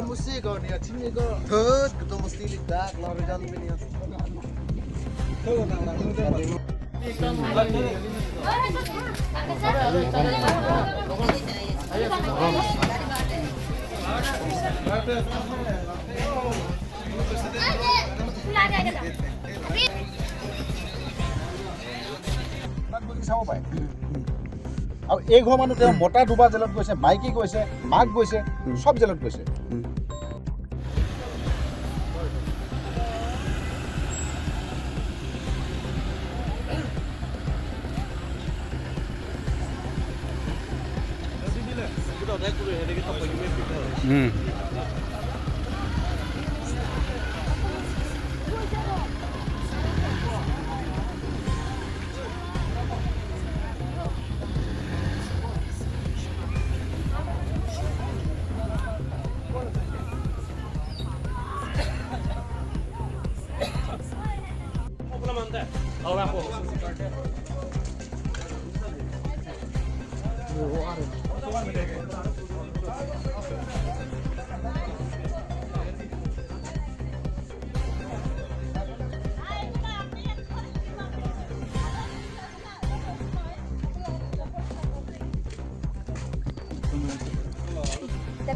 mesti kau ni, cini kau. Hut, kita mesti lihat kalau regal ni. চাব পাৰে আৰু এই ঘৰ মানুহ তেওঁ মতা দুবা জেলত গৈছে মাইকী গৈছে মাক গৈছে সব জেলত গৈছে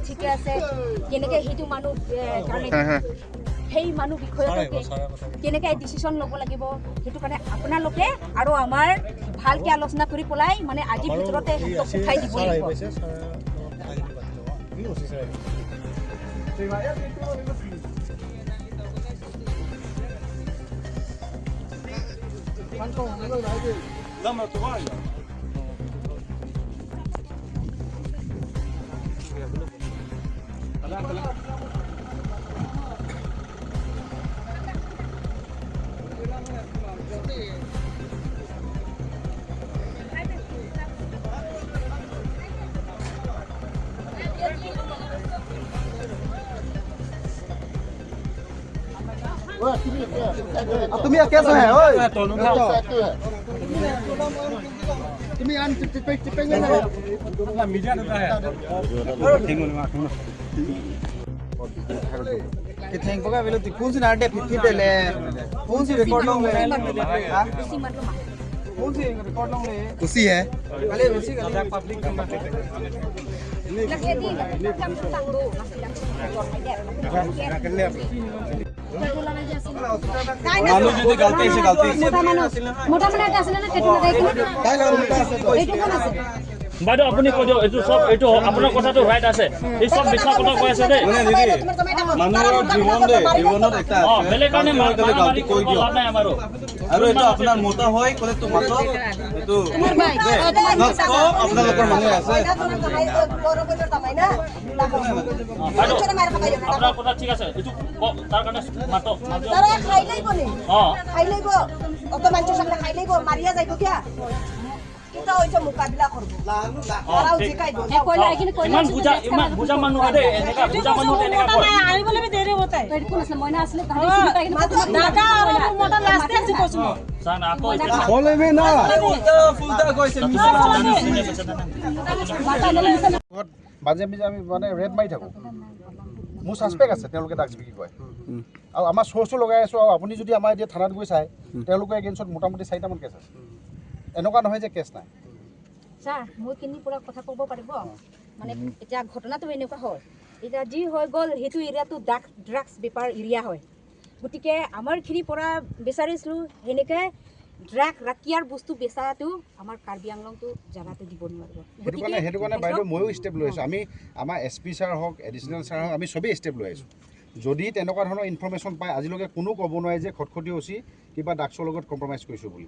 ঠিকে আছে কেনেকে সেইটো মানুহ সেই মানুহ বিষয়তে কেনেকে ডিসিশন ল'ব লাগিব সেইটো কাৰণে আপোনালোকে আৰু আমাৰ ভালকে আলোচনা কৰি পলাই মানে আজি ভিতৰতে হেতক উঠাই দিব লাগিব তুমি कैसा है ओए তুমি আন টিপে না মিডিয়া দেতা है कि थैंक बगा वेलो ती कौन सी नाटे 50 पे ले कौन सी रिकॉर्ड लॉन्ग ले कौन सी रिकॉर्ड लॉन्ग ले उसी है अरे उसी का public lagi di kan tangdo masih মানুষ যদি গলতি আছে গলতি মোটা মানে এটা আছে না কেটু না দেখি তাই লাগা মোটা আছে এইটো কোন আছে বাইদেউ আপুনি কৈ দিয়ক এইটো সব এইটো আপোনাৰ কথাটো ৰাইট আছে এই সব মিছা কথা কৈ আছে দেই মানে দিদি মানুহৰ জীৱন দে জীৱনত একটা আছে বেলেগ কাৰণে গলতি কৈ দিও লাভ নাই আমাৰো আৰু এটা আপোনাৰ মোটা হয় কলে তো মাত্ৰ এটো আপোনালোকৰ মানে আছে আপোনাৰ কথা ঠিক আছে এইটো তাৰ কাৰণে মাতো তারা খাই লইব নি অ খাই লইব অত মানুষ সামনে খাই লইব মারিয়া যাইব কিয়া কিটা হইছে মোকাবিলা করব তারাও জিকাইব এ কইলা এখানে কইলা ইমান বুজা মানুহ দে এনেকা বুজা মানুহ এনেকা কয় আই বলে আমি দেরে হতাই তো কোন আছে ময়না আসলে তাহলে চিন্তা দাদা আর মোটা লাস্টে আছে কইছো সান আকো বলেবে না ফুলটা কইছে মিছা বাজে মিজে আমি মানে ৰেড মাৰি থাকো মোৰ সাসপেক্ট আছে তেওঁলোকে ডাক্স বিকি কয় আৰু আমাৰ সোৰ্সো লগাই আছো আৰু আপুনি যদি আমাৰ এতিয়া থানাত গৈ চাই তেওঁলোকে এগেইনষ্টত মোটামুটি 4টা মান কেছ আছে এনেকুৱা নহয় যে কেছ নাই স্যাৰ মই কিনি পুৰা কথা কব পাৰিব মানে এটা ঘটনাটো এনেকুৱা হয় এটা যি হৈ গল হেতু এৰিয়াটো ড্ৰাগছ বেপাৰ এৰিয়া হয় গতিকে আমাৰ খিনি পৰা বিচাৰিছিলো হেনেকে ড্ৰাগ ৰাকিয়াৰ বস্তু বেচাটো আমাৰ কাৰ্বি আংলংটো জাগাতে দিব নোৱাৰিব হেতু কাৰণে বাইদেউ ময়ো ষ্টেপ লৈ আছো আমি আমাৰ এসপি ছাৰ হওক এডিশনাল ছাৰ হওক আমি সবেই ষ্টেপ লৈ আছো যদি তেনেকুৱা ধৰণৰ ইনফৰমেশ্যন পায় আজিলৈকে কোনো ক'ব নোৱাৰে যে খটখটি ওচি কিবা ডাক্সৰ লগত কম্প্ৰমাইজ কৰিছোঁ বুলি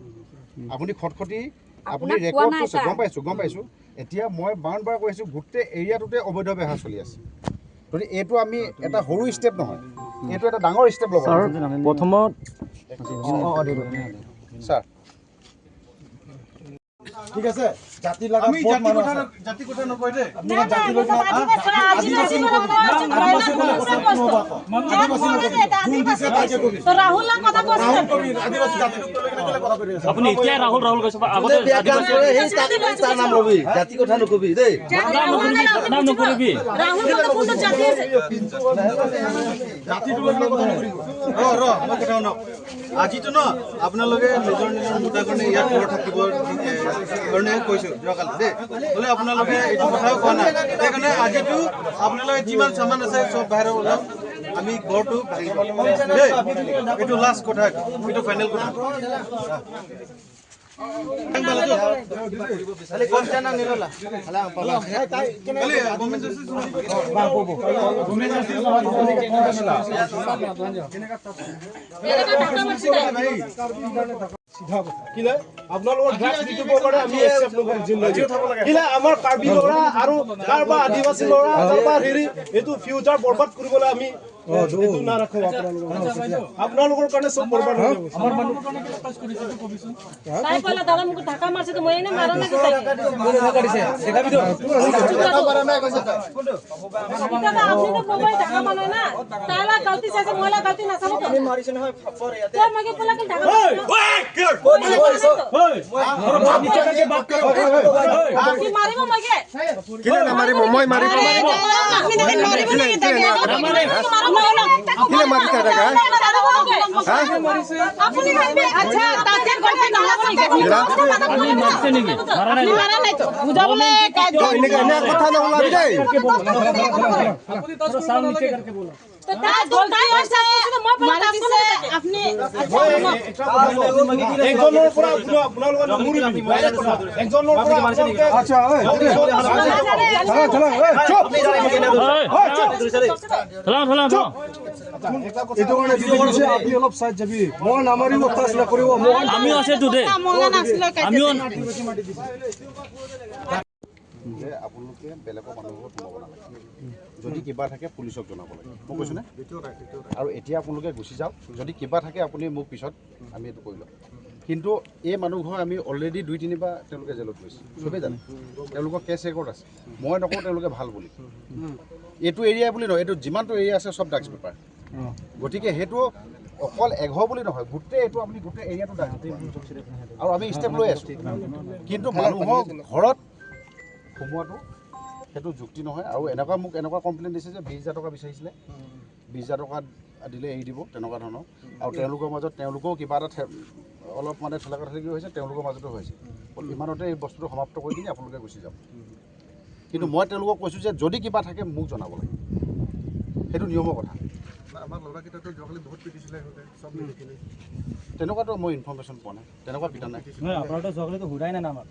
আপুনি খটখটি আপুনি ৰেকৰ্ড কৰিছে গম পাইছোঁ এতিয়া মই বাৰম্বাৰ কৈছোঁ গোটেই এৰিয়াটোতে অবৈধ বেহা চলি আছে যদি এইটো আমি এটা সৰু ষ্টেপ নহয় এইটো এটা ডাঙৰ ষ্টেপ ল'ব প্ৰথমত ছাৰ ঠিক আছে জাতি লাগা আমি বহুত মানুহ আছে জাতি কথা নকয় দে আপুনি জাতি লগা আদিবাসী ৰাহুলৰ কথা কৈছে আদিবাসী জাতিটোক লৈ কেনেকৈ কথা কৰি আছে আপুনি এতিয়া ৰাহুল কৈছে বা আগতে তাৰ নাম ল'বি জাতি কথা নকবি দেই নাম নকৰিবি ৰাহুল কথা কোনটো জাতি আছে জাতিটোক লৈ কথা নকৰিব মই কথা শুনক আজিতো ন আপোনালোকে নিজৰ নিজৰ মুদ্ৰাৰ কাৰণে ইয়াত ঘৰ থাকিব কাৰণে কৈছোঁ যোৱাকালি দেই হ'লে আপোনালোকে এইটো কথাও কোৱা নাই সেইকাৰণে আজিতো আপোনালোকে যিমান চামান আছে চব বাহিৰত ওলাওক আমি ঘৰটো ভাঙিব দেই এইটো লাষ্ট কথা এইটো ফাইনেল কথা আপোনালোকৰ ড্ৰাগছ বিক্ৰী কৰে আমি একচেপ্ট নকৰিম জিন্দগী কিলা আমাৰ কাৰ্বি ল'ৰা আৰু কাৰোবাৰ আদিবাসী ল'ৰা কাৰোবাৰ হেৰি এইটো ফিউচাৰ বৰবাদ কৰিবলৈ আমি এইটো নাৰাখো আপোনালোকৰ কাৰণে চব বৰবাদ হৈ যাব আমাৰ মানুহৰ কাৰণে তাই ক'লে দাদা মোক ঢাকা মাৰছে তো মই এনে মাৰা নাই তাই আপনি তো কবাই ঢাকা মাৰে না তাইলা গলতি চাইছে মইলা গলতি নাচাব তো মাৰিছে নহয় ফাপৰ ইয়াতে তই মগে পলা কি ঢাকা কি মাৰিব মগে কিলে নামাৰিব মই মাৰিব কিলে মাৰিছে দাদা আপুনি ভাবে আচ্ছা তাতে গলতি নহব আপুনি মাৰছে নেকি মাৰা নাই তো বুজাবলে এনে কথা নহলাবি দেই আপুনি তো সাউন্ড নিচে करके बोलो তো তাই গলতি আছে মই পলা আপনি একজনৰ পৰা আপোনালোকৰ মুৰি একজনৰ পৰা আচ্ছা এইটো কাৰণে দিছে আপুনি অলপ চাইড যাবি মই নামাৰিব ফাছলা কৰিব আমিও আছে টুডে আমিও যে আপোনালোকে বেলেগৰ মানুহৰ সোমাব নালাগে যদি কিবা থাকে পুলিচক জনাব লাগে মই কৈছোঁ নে আৰু এতিয়া আপোনালোকে গুচি যাওক যদি কিবা থাকে আপুনি মোক পিছত আমি এইটো কৰি ল'ম কিন্তু এই মানুহঘৰ আমি অলৰেডি 2-3 বাৰ তেওঁলোকে জেলত গৈছে চবেই জানে তেওঁলোকৰ কেছ ৰেকৰ্ড আছে মই নকওঁ তেওঁলোকে ভাল বুলি এইটো এৰিয়া বুলি নহয় এইটো যিমানটো এৰিয়া আছে চব ড্ৰাগছ বেপাৰ গতিকে সেইটো অকল এঘৰ বুলি নহয় গোটেই এইটো আপুনি গোটেই এৰিয়াটো ড্ৰাগছ আৰু আমি ষ্টেপ লৈ আছোঁ কিন্তু মানুহৰ ঘৰত সোমোৱাটো সেইটো যুক্তি নহয় আৰু মোক এনেকুৱা কমপ্লেইন দিছে যে 20,000 টকা বিচাৰিছিলে 20,000 টকা দিলে এৰি দিব তেনেকুৱা ধৰণৰ আৰু তেওঁলোকৰ মাজত তেওঁলোকেও কিবা এটা অলপ মানে ঠেলাকাঠেলি হৈছে তেওঁলোকৰ মাজতো হৈছে ইমানতে এই বস্তুটো সমাপ্ত কৰি কিনে আপোনালোকে গুচি যাওক কিন্তু মই তেওঁলোকক কৈছোঁ যে যদি কিবা থাকে মোক জনাব লাগে সেইটো নিয়মৰ কথা আমাৰ ল'ৰাকেইটাতো যোৱাকালি বহুত পিটিছিলে চব মিলিকিনে তেনেকুৱাতো মই ইনফৰ্মেশ্যন পোৱা নাই তেনেকুৱা পিটা নাই আপোনাৰতো চকলেটো হুৰাই নাই নামাক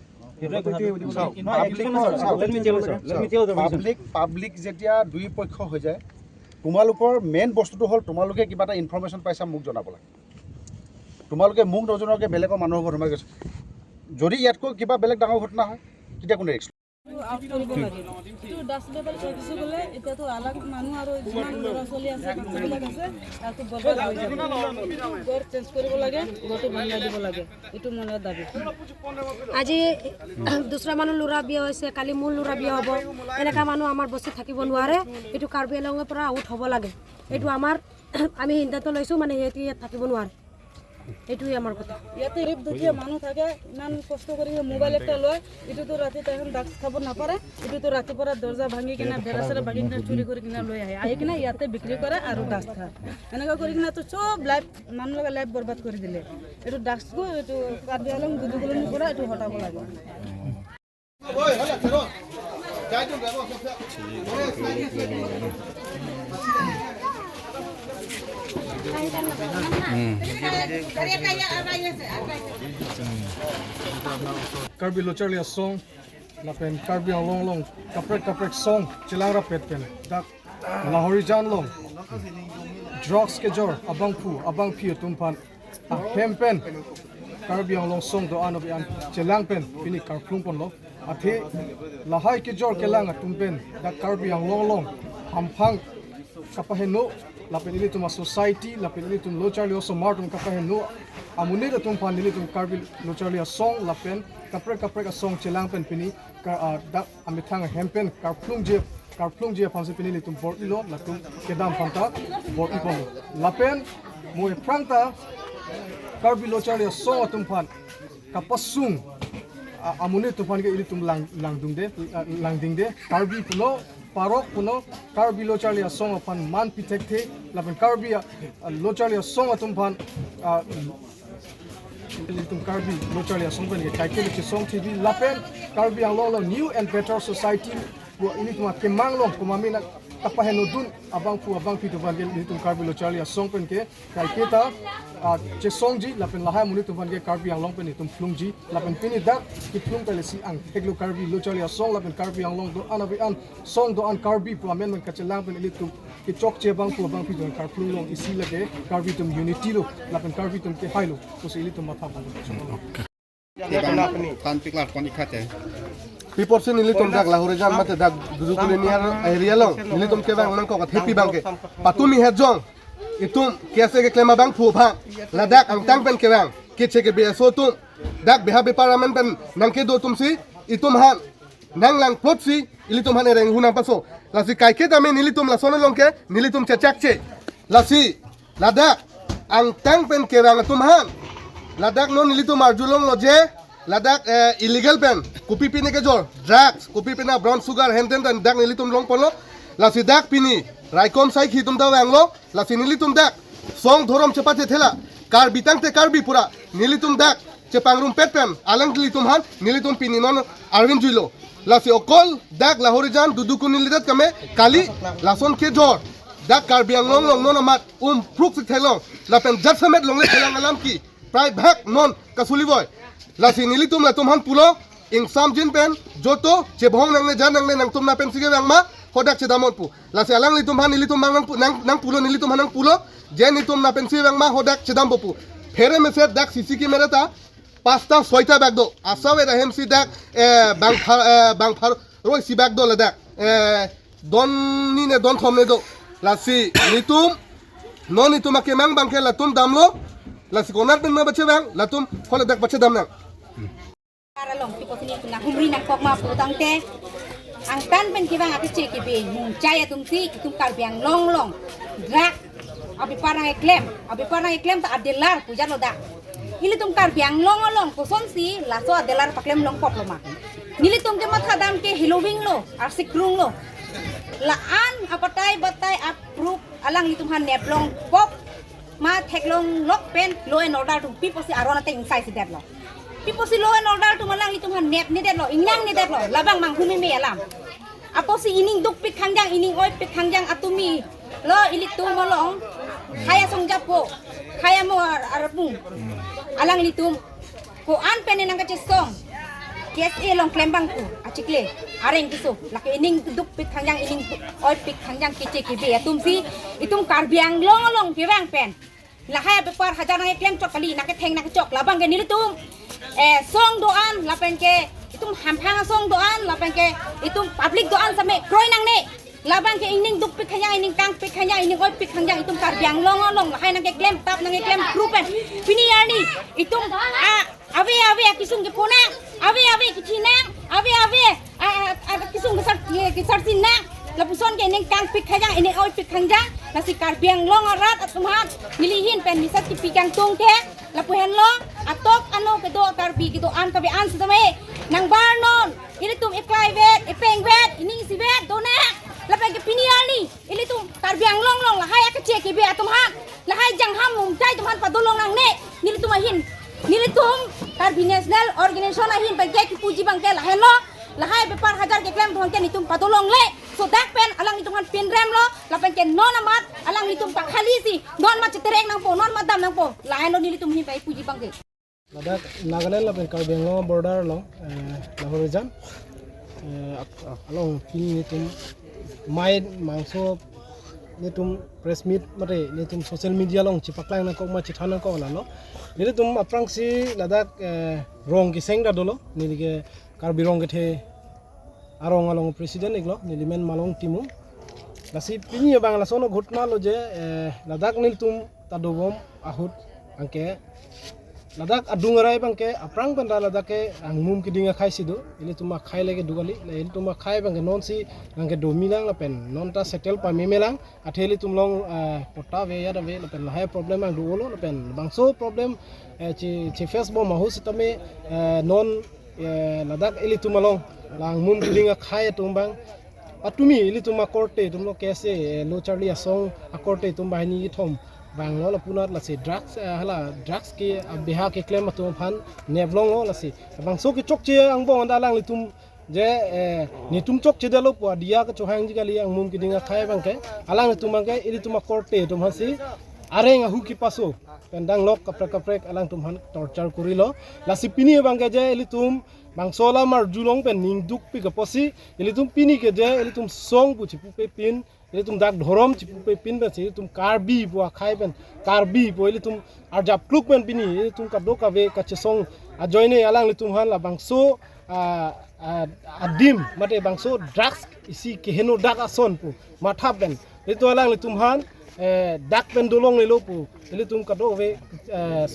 পাব্লিক যেতিয়া দুই পক্ষ হৈ যায় তোমালোকৰ মেইন বস্তুটো হ'ল তোমালোকে কিবা এটা ইনফৰ্মেশ্যন পাইছা মোক জনাব লাগে তোমালোকে মোক নজনোৱাকৈ বেলেগৰ মানুহৰ ঘৰত সোমাই গৈছে যদি ইয়াতকৈ কিবা বেলেগ ডাঙৰ ঘটনা হয় তেতিয়া কোনে ৰিস্ক এতিয়াতো আলাগ মানুহ আৰু যিমান ল'ৰা ছোৱালী আছে বাচ্চাবিলাক আছে তাতো বৰবাদ হৈ যাব ঘৰ চেঞ্জ কৰিব লাগে ঘৰটো ভাঙাই দিব লাগে এইটো মনৰ দাবী আজি দুসৰা মানুহ ল'ৰা বিয়া হৈছে কালি মোৰ ল'ৰা বিয়া হ'ব এনেকুৱা মানুহ আমাৰ বস্তিত থাকিব নোৱাৰে এইটো কাৰ্বি আংলঙৰ পৰা আউট হ'ব লাগে এইটো আমাৰ আমি সিদ্ধান্ত লৈছোঁ মানে সিহঁতি ইয়াত থাকিব নোৱাৰে এইটোৱে আমাৰ কথা ইয়াতে গৰীব দুখীয়া মানুহ থাকে ইমান কষ্ট কৰি মোবাইল এটা লয় এইটোতো ৰাতি তাইখন ড্ৰাগছ খাব নাপাৰে এইটোতো ৰাতিপুৱা দৰ্জা ভাঙি কিনে বেৰা চেৰা ভাঙি কিনে চুৰি কৰি কিনে লৈ আহি কিনে ইয়াতে বিক্ৰী কৰে আৰু ড্ৰাগছ খায় এনেকুৱা কৰি কিনে তো চব লাইফ মানুহবিলাকে লাইফ বৰবাদ কৰি দিলে এইটো ড্ৰাগছটো এইটো কাৰ্বি আংলং গুদুগুলনিৰ পৰা এইটো হটাব লাগে Karbi lo Charlie song na pen Karbi ang long kaprek song chilang rapet pen dak lahori jan long drugs ke jor abang pu tumpan a hem pen Karbi ang long song do anob an chilang pen pini kar plung pon lo athe lahai ke jor ke lang tumpen dak Karbi ang long hamphang kapaheno lapin ini tum society lapin ini tum lochali oso martum kapahen no amune da tum pan ini tum karbi lochali a song lapin kapre a song chelang pen pini ka da amithang hempen karplung je panse pini tum bor ilo latum kedam panta bor ipon lapin moe pranta karbi lochali a song tum pan kapasung amune tum pan ke ini tum langding de karbi puno parok puno karbi lochali a song pan man pitekte lapin karbi lochali a song tum pan tum karbi lochali a song pen ke kaikele ke song tv lapen karbi ang lo new and better society ini tum kemang long kumami na tapaheno dun abang pi to ban ini tum karbi lochali a song pen ke kaiketa che songji lapen lahai muni tum ban ke karbi ang long pen tum flungji lapen pini dak ki flung pele si ang heglo karbi lochali a song lapen karbi ang long do anabi an song do an karbi pu amen man kachelang pen ini tum ki chok che bang pi do kar flung long isi lage karbi tum unity lo lapen karbi tum ke hailo so se ili tum matha ban People sin nilitum dak lahore jan mate dak dudukule niar area long nilitum ke bang nangko happy bang ke patumi hejong itum kese ke klema bang phu pha ladak ang tang pen ke bang ke che ke beso tum dak beha be parliament pen nangke do tum si itum han nang lang plot si ilitum han reng hunang paso lasi kai ke tame nilitum la sono long ke nilitum che chak che lasi ladak ang tang pen ke bang tum han ladak no nilitum arjulong loje ladak illegal pen kopi pini ke jor drugs kopi pina brown sugar henden dan dak nilitum long polo lasi dak pini raikom sai khitum da wanglo lasi nilitum dak song thorom chepate thela kar bitang te karbi pura nilitum dak chepangrum pet pen alang nilitum han nilitum pini non arvin juilo lasi okol dak lahore jan duduku nilidat kame kali lason ke jor dak karbiang long long non amat pruk thelong lapen jatsamet long le thelang alam ki prai bhak non kasuli boy lasi nilitum la tumhan pulo ing sam jin pen joto chebhong nang ne jan nang ne nang tum na pen sige bang ma hodak chedamot pu lasi alang litum han nilitum nang pulo nilitum nang pulo je nitum na pen sige bang ma hodak chedam pu fere me set dak sisi ki mereta pasta soita bag do asawe rahem si dak bang phar roi si bag do la dak don ni ne don thom ne do lasi nitum no nitum ke mang bang ke la tum damlo lasi konar pen ma bache bang la tum khole dak bache dam nang para long tipo sini kuna humri nang kok ma putang te ang tan pen ki bang ati che ki be mung chaya tum si tum kar biang long drak abi parang eklem ta adelar pujar lo dak ili tum kar biang long ko son si la so adelar paklem long pop lo ma nili tum ke matha dam ke hilowing lo ar sikrung lo la an apatai batai approve alang li tum han nep long pop ma theklong lok pen law and order to people si arona te inside si that lo people si law and order to malang itu han nep ni det lo inyang ni det lo labang mang humi me alam apo si ining duk pik hangjang ining oi pik hangjang atumi lo ilit tu molong kaya song japo kaya mo arapung alang litum ko an pen nang ka song KSA long klembang ku acikle areng kiso laki ining duk pik hangjang ining oi pik hangjang kice kibe atum si itum karbiang long pirang pen lahai bepar hajar nang klem chok kali nak theng nak chok labang ke nilitum song doan lapen ke itum hampang song doan lapen ke itum public doan same kroi nang ne labang ke ining duk pik hangjang ining tang pik hangjang ining oi pik hangjang itum karbiang long lahai nang ke klem tap nang klem grupen pini yani itum ave kisung ke pona ave kicinang ave kisung kisar sinang lapuson ke ning tang pik hangjang ini oi pik hangjang nasi karbiang long arat atumat nilihin pen misat ki pikang tung ke lapuhen long atok ano kedo karbi gitu an kabe an sedame nang barnon ini tum iklai vet ipeng vet ini si vet dona lapen ke piniani ini tum karbiang long lahai ke cek ke be atumat lahai jang ham mum tai tuman padolong nang ne nili tum ahin nili tum karbi national organization ahin pen ke puji bang ke lahai lo lahai bepar hajar ke klem tuhan ke nitum padolong le so dak pen alang nitum han pin rem lo lapen ke non amat alang nitum pak khali si non ma cetereng nang po non ma dam nang po lahai lo nili tum hi pai puji bang ke ladak nagaland lapen karbiang long border long lahore jan along pin nitum mai mangso nitum press meet mare nitum social media long chipaklang na ko ma chithana ko la lo nitum aprang si ladak rong ki seng da dolo nilige karbi rong ke the arong along president iglo nilimen malong timu Nasi pini bang la sono ghutna lo je ladak nil tum tadobom ahut angke ladak adungarai bang ke aprang pan ladak ke angmum ki dinga khai sido ile tuma khai lege dugali ile tuma khai bang non si angke domilang la pen non ta settle pa memelang atheli tumlong pota ve ya ve la pen la hai problem ang duolo la pen bang so problem chi face bom mahu sitame non ladak ile tumalong lang mum ki dinga khai tumbang atumi ili tuma korte tumlo kese lo charlie asong akorte tum bahini thom bang lo punat la se drugs hala drugs ki biha ke claim atum phan neblong lo la se bang so ki chok che ang bong dalang li tum je ni tum chok che dalo po dia ka chohang ji gali ang mum ki dinga khai bang ke alang tum bang ke ili tuma korte tum hasi areng hu ki paso pendang lok kaprek alang tum han torture kuri lo la si pini bang ke je ili tum bang sola mar julong pen ning duk pi kaposi ili tum pini ke je ili tum song pu chipu pe pin ili tum dak dhorom chipu pe pin ba si tum karbi bua khai pen karbi bo ili tum arjap kluk pen pini ili tum kadok ka ve ka chesong a joine alang li tum han la bang so adim mate bang so drugs isi ke heno dak ason pu matha pen ili to alang li tum han dak pen dolong le lopu ili tum kadok ve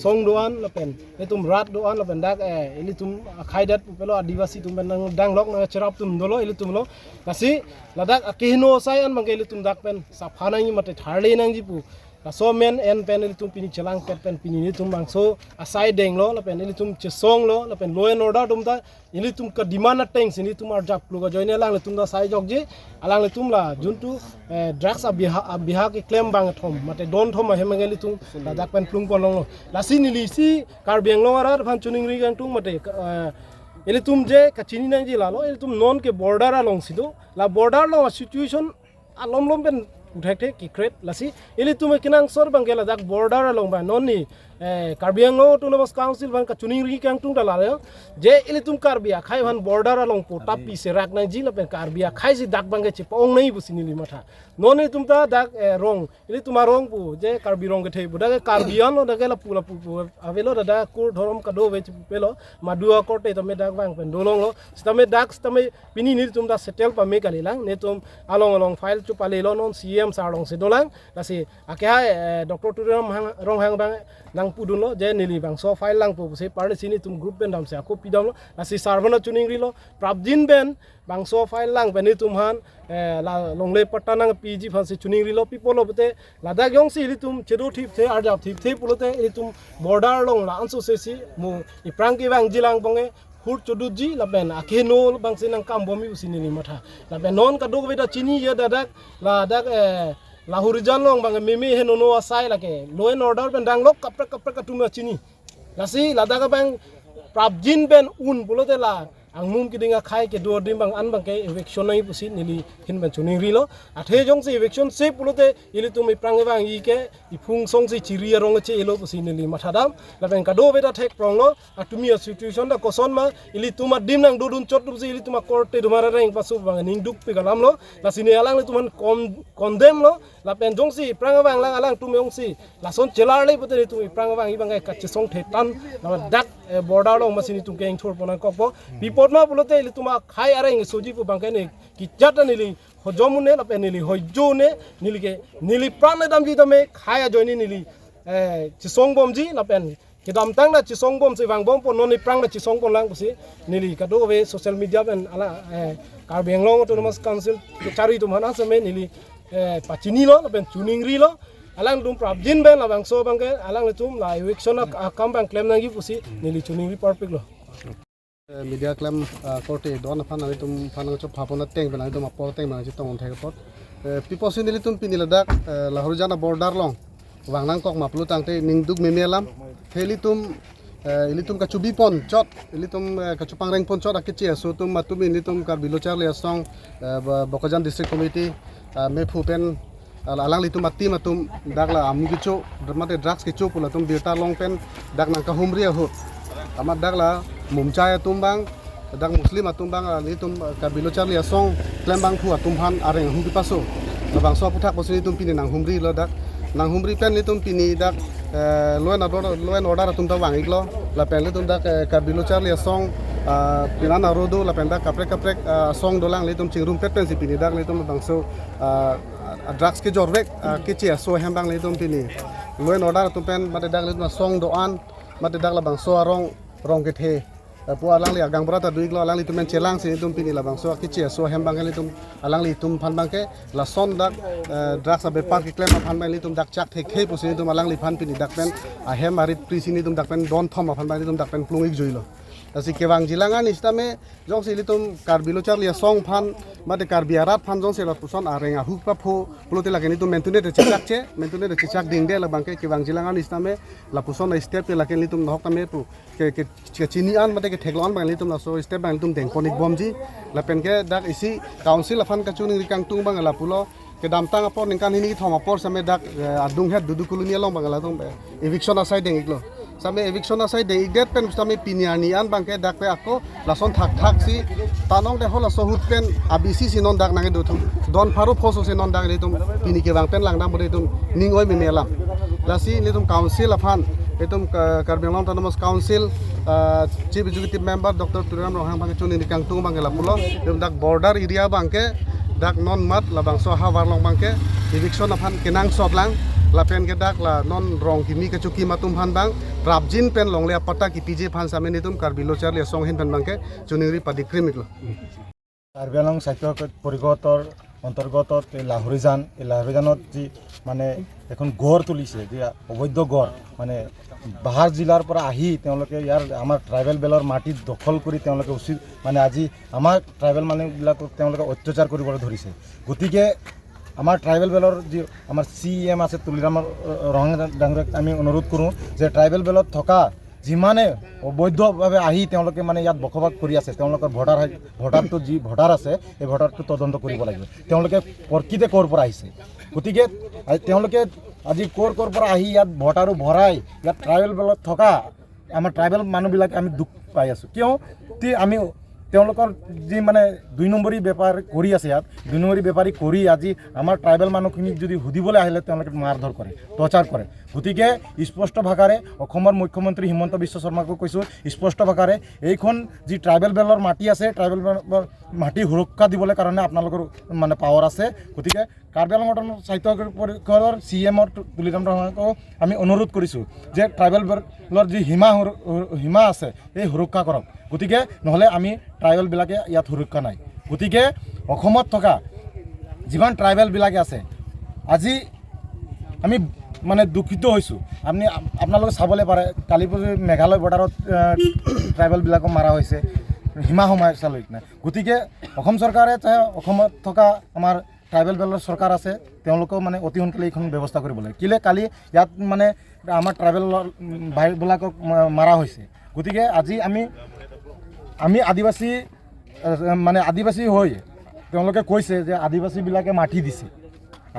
song doan la pen ili tum rat doan la pen dak ili tum khaidat pelo adivasi tum ben dang lok na cherap tum dolo ili tum lo kasi ladak akehno sai an mangai ili tum dak pen safana ni mate tharle nang ji pu la so men en pen ili tum pini chelang pen pini ni tum bang so asai deng lo la pen ili tum che song lo la pen lo en order tum ta ili tum ka demand teng sini tum arjap pluga joine lang le tum da sai jok je alang le tum la juntu drugs abiha ke claim bang thom mate don thom he mangai li tum la dak pen plung polong lo la sini li si kar beng lo ara phan chuning ri gang tum mate ili tum je ka chini nang ji la lo ili tum non ke border along sido la border lo situation alom lom pen uthekte ki kret lasi ili tum kinang sor bangela dak border along ba non ni karbiang lo tu nobas council ban ka chuning ri kang tung dala le je ili tum karbia khai ban border along po tapi se rak na ji la pen karbia khai ji dak bangge che pong nei bu sinili matha non ni tum ta dak rong ili tuma rong pu je karbi rong ke thei bu dak karbian lo dak la pu avelo da kur dhorom ka do ve pelo madua korte to me dak bang pen dolong lo stame dak stame pini ni tum da settle pa me kalilang ne tum along file chu pale lo non cm sarong se dolang lasi akha dr turam rong hang bang nang pudun lo je nili bang so file lang pu se parle sini tum group ben dam se ako pidam lo lasi sarvana chuning ri lo prabjin ben bang so file lang ben ni tum han la longle patanang pg phan se chuning ri lo people lo bte ladak yong si ri tum chedo thip the arjap thip the pulote ri tum border long la anso se si mu iprang ki bang jilang bonge hur choduji la ben akeno bang sinang kam bomi usini ni matha la ben non ka dog beta chini ye dadak la dak lahurijan long bang mimi henono asai lake law and order ben dang lok kapra katuma chini lasi ladak bang prabjin ben un bulote la angmum ki dinga khai ke do dim bang an bang ke eviction nai pusi nili hin ban chuning ri lo athe jong se eviction se pulote ili tumi prang bang i ke ifung song se chiri rong che elo pusi nili mathadam la bang ka do beta thek prong lo atumi a situation da koson ma ili tuma dim nang dudun chot dum se ili tuma korte dumara reng pasu bang ning duk pi galam lo la sini alang tuman condemn lo la pen jong si prang bang lang alang tum yong si la son chelar le puti tumi prang bang i bang ka che song the tan la dak border lo masini tum keng thor pona kokpo people na pulote ili tuma khai areng soji pu bang ne ki jata nili hojomune la pen nili hojone nili ke nili pran dam ji tame khaya joini nili chisong bom ji la pen ki dam tang na chisong bom se wang bom po non ni prang na chisong bom lang pusi nili ka do ve social media ben ala kar benglong autonomous council chari tum hana same nili pachini lo la pen chuning ri lo alang tum prabjin ben la bang so bang ke alang tum la eviction kam bang claim nang gi pusi nili chuning ri perfect lo media claim korte don fan ani tum fan cho phapona teng bana tum apor teng bana chitong thai pot people sinili tum pinila dak lahor jana border long wangnang kok maplu tangte ningduk memelam heli tum ili tum kachubi pon chot ili tum kachupang reng pon chot akichi so tum matum ini tum kar bilochar le song bokajan district committee me phupen alang li tum ati matum dak la amu gicho mate drugs kicho pula tum dirta long pen dak nang ka humri ho amat dak la mumchaya tumbang dak muslim atumbang li tum kar bilochar le song klembang phu atumhan areng hu ki paso bang so puthak posini tum pini nang humri lo dak nang humri pen li tum pini dak lo en order tum ta wangik lo la pen le tum da karbilo charli song pinan arodo la pen da kaprek song dolang le tum chingrum pet pen sipini dak le tum bangso drugs ke jorvek ke che so hem bang le tum pini lo en order tum pen mate dak le tum song doan mate dak la bangso rong ke the pu alang li agang brata duik lo alang li tum chelang se tum pini la bangso ke che so hem bang le tum alang li tum phan bang ke la son dak drugs abe par ke klem phan bang li tum dak chak the pu se tum alang li phan pini dak pen a hem arit prisini tum dak pen don thom phan bang li tum dak pen plungik joilo asi kewang jilangan istame jong si li tum karbilo charli song phan mate karbiarat phan jong se la puson arenga huk pa pho plote la ni tum mentune de chak ding de la bangke kewang jilangan istame la puson step la ken li tum nok tame pu ke chini an mate ke theklon bang li tum la so step bang tum deng konik bomji la pen ke dak isi council afan ka chuning rikang tung bang la pulo ke damtang apor ningkan hini thom apor same dak adung het dudu kulunia long bang la tum eviction aside deng iklo same eviction aside deng igdet pen same piniani an bangke dak pe ako lason thak si tanong de hola so hut pen abisi sinon dak nange do thum don faru phoso se non dak le tum pini ke bang pen lang dam bode tum ningoi me melam lasi le tum council afan etum Karbianglong Autonomous Council Chief Executive Member Dr. Turam Rohang bangke chuni nikang tung bangke la pulo dem dak border area bangke dak non mat la bangso ha warlong bangke eviction afan kenang soklang la pen ke dak la non rong kimi ke chuki matum phan bang rabjin pen long le pata ki pije phan same ni tum Karbilo charli song hin pen bangke chuningri padikrimik lo Karbianglong সাহিত্য পৰিষদৰ অন্তৰ্গত লাহৰিজানত যি মানে এখন গড় তুলিছে যে অবৈধ গড় মানে বাহাৰ জিলাৰ পৰা আহি তেওঁলোকে ইয়াৰ আমাৰ ট্ৰাইবেল বেলৰ মাটি দখল কৰি তেওঁলোকে উচিত মানে আজি আমাৰ ট্ৰাইবেল মানুহবিলাকক তেওঁলোকে অত্যাচাৰ কৰিবলৈ ধৰিছে গতিকে আমাৰ ট্ৰাইবেল বেলৰ যি আমাৰ CM আছে তুলিৰাম ৰহং ডাঙৰীয়াক আমি অনুৰোধ কৰোঁ যে ট্ৰাইবেল বেলত থকা যিমানে অবৈধভাৱে আহি তেওঁলোকে মানে ইয়াত বসবাস কৰি আছে তেওঁলোকৰ ভোটাৰটো যি ভোটাৰ আছে এই ভোটাৰটো তদন্ত কৰিব লাগিব তেওঁলোকে প্ৰকৃতে ক'ৰ পৰা আহিছে গতিকে তেওঁলোকে আজি ক'ৰ পৰা আহি ইয়াত ভোটাৰো ভৰাই ইয়াত ট্ৰাইবেল বেলত থকা আমাৰ ট্ৰাইবেল মানুহবিলাক আমি দুখ পাই আছোঁ কিয় আমি তেওঁলোকৰ যি মানে 2 নম্বৰী বেপাৰ কৰি আছে ইয়াত 2 নম্বৰী বেপাৰী কৰি আজি আমাৰ ট্ৰাইবেল মানুহখিনিক যদি সুধিবলৈ আহিলে তেওঁলোকে মাৰধৰ কৰে টৰ্চাৰ কৰে গতিকে স্পষ্ট ভাষাৰে অসমৰ মুখ্যমন্ত্ৰী হিমন্ত বিশ্ব শৰ্মাকো কৈছোঁ স্পষ্ট ভাষাৰে এইখন যি ট্ৰাইবেল বেলৰ মাটি আছে ট্ৰাইবেল বেলৰ মাটি সুৰক্ষা দিবলৈ কাৰণে আপোনালোকৰ মানে পাৱাৰ আছে গতিকে কাৰ্বিআংলং সাহিত্য পৰিষদৰ CM তুলিৰাম ৰহংকো আমি অনুৰোধ কৰিছোঁ যে ট্ৰাইবেল বেলৰ যি সীমা আছে এই সুৰক্ষা কৰক গতিকে নহ'লে আমি ট্ৰাইবেলবিলাকে ইয়াত সুৰক্ষা নাই গতিকে অসমত থকা যিমান ট্ৰাইবেলবিলাকে আছে আজি আমি মানে দুখিত হৈছোঁ আপোনালোকে চাবলৈ পাৰে কালি মেঘালয় বৰ্ডাৰত ট্ৰাইবেলবিলাকক মাৰা হৈছে সীমা সমস্যালৈ কিনে গতিকে অসম চৰকাৰে চাহে অসমত থকা আমাৰ ট্ৰাইবেল বেলৰ চৰকাৰ আছে তেওঁলোকেও মানে অতি সোনকালে এইখন ব্যৱস্থা কৰিব লাগে কেলৈ কালি ইয়াত মানে আমাৰ ট্ৰাইবেলৰ ভাইবিলাকক মাৰা হৈছে গতিকে আজি আমি আদিবাসী হৈ তেওঁলোকে কৈছে যে আদিবাসীবিলাকে মাটি দিছে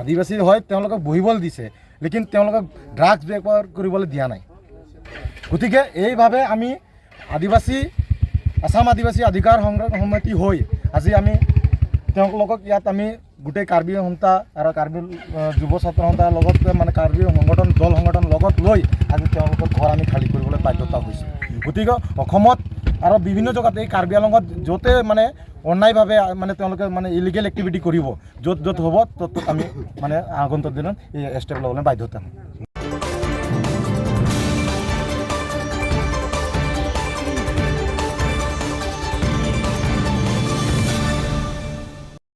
আদিবাসী হয় তেওঁলোকক বহিবলৈ দিছে লেকিন তেওঁলোকক ড্ৰাগছ বেপাৰ কৰিবলৈ দিয়া নাই গতিকে এইভাৱে আমি আসাম আদিবাসী অধিকাৰ সংগ্ৰাম সমিতি হৈ আজি আমি তেওঁলোকক ইয়াত আমি গোটেই কাৰ্বি সন্থা আৰু কাৰ্বি যুৱ ছাত্ৰ সন্থাৰ লগত মানে কাৰ্বি দল সংগঠন লগত লৈ আজি তেওঁলোকৰ ঘৰ আমি খালী কৰিবলৈ বাধ্যতা হৈছোঁ গতিকে অসমত আৰু বিভিন্ন জেগাত এই কাৰ্বি আংলঙত য'তে মানে অন্যায়ভাৱে মানে তেওঁলোকে মানে ইলিগেল এক্টিভিটি কৰিব য'ত হ'ব ত'ত আমি মানে আগন্তুক দিনত এই ষ্টেপ ল'বলৈ বাধ্যতা হ'ম